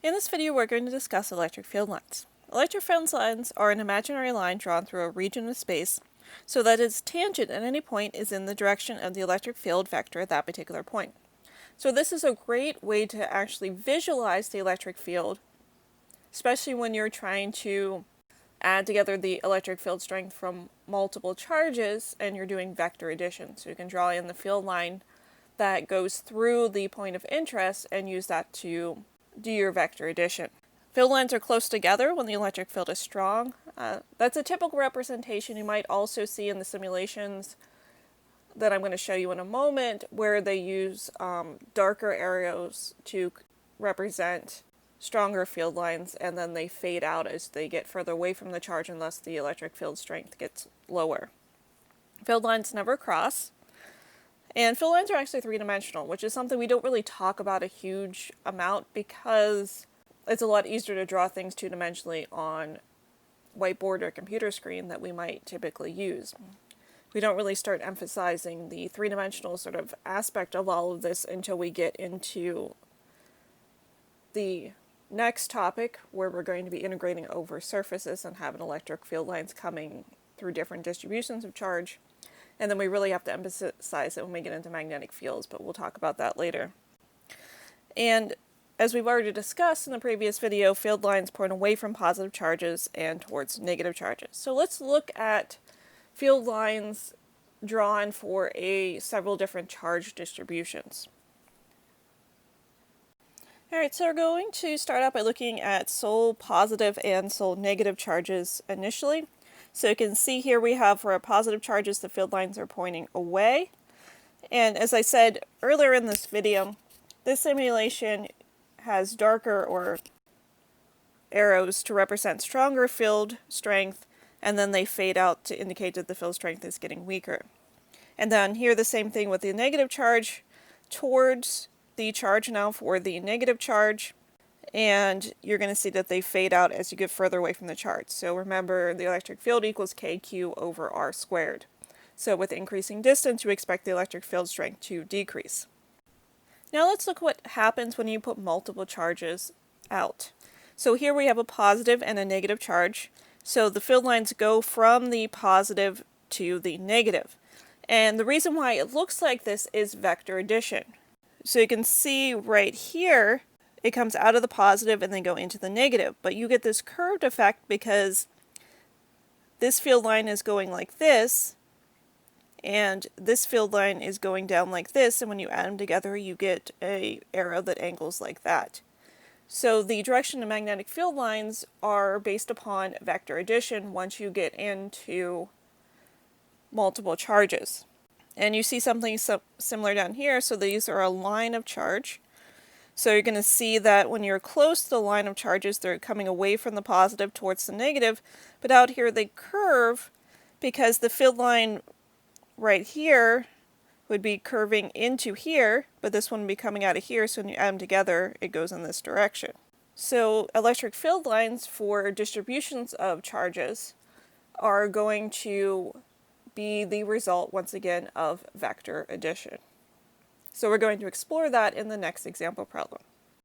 In this video, we're going to discuss electric field lines. Electric field lines are an imaginary line drawn through a region of space so that its tangent at any point is in the direction of the electric field vector at that particular point. So this is a great way to actually visualize the electric field, especially when you're trying to add together the electric field strength from multiple charges and you're doing vector addition. So you can draw in the field line that goes through the point of interest and use that to do your vector addition. Field lines are close together when the electric field is strong. That's a typical representation you might also see in the simulations that I'm going to show you in a moment, where they use darker arrows to represent stronger field lines, and then they fade out as they get further away from the charge and thus the electric field strength gets lower. Field lines never cross. And field lines are actually three-dimensional, which is something we don't really talk about a huge amount because it's a lot easier to draw things two-dimensionally on whiteboard or computer screen that we might typically use. We don't really start emphasizing the three-dimensional sort of aspect of all of this until we get into the next topic, where we're going to be integrating over surfaces and having electric field lines coming through different distributions of charge. And then we really have to emphasize it when we get into magnetic fields, but we'll talk about that later. And as we've already discussed in the previous video, field lines point away from positive charges and towards negative charges. So let's look at field lines drawn for several different charge distributions. Alright, so we're going to start out by looking at sole positive and sole negative charges initially. So you can see here we have for our positive charges, the field lines are pointing away. And as I said earlier in this video, this simulation has darker or arrows to represent stronger field strength, and then they fade out to indicate that the field strength is getting weaker. And then here the same thing with the negative charge towards the charge now for the negative charge. And you're going to see that they fade out as you get further away from the charge. So remember, the electric field equals kq over r squared. So with increasing distance, you expect the electric field strength to decrease. Now let's look what happens when you put multiple charges out. So here we have a positive and a negative charge. So the field lines go from the positive to the negative. And the reason why it looks like this is vector addition. So you can see right here, it comes out of the positive and then go into the negative. But you get this curved effect because this field line is going like this, and this field line is going down like this, and when you add them together, you get an arrow that angles like that. So the direction of magnetic field lines are based upon vector addition once you get into multiple charges. And you see something similar down here. So these are a line of charge. So you're going to see that when you're close to the line of charges, they're coming away from the positive towards the negative. But out here they curve because the field line right here would be curving into here, but this one would be coming out of here. So when you add them together, it goes in this direction. So electric field lines for distributions of charges are going to be the result, once again, of vector addition. So we're going to explore that in the next example problem.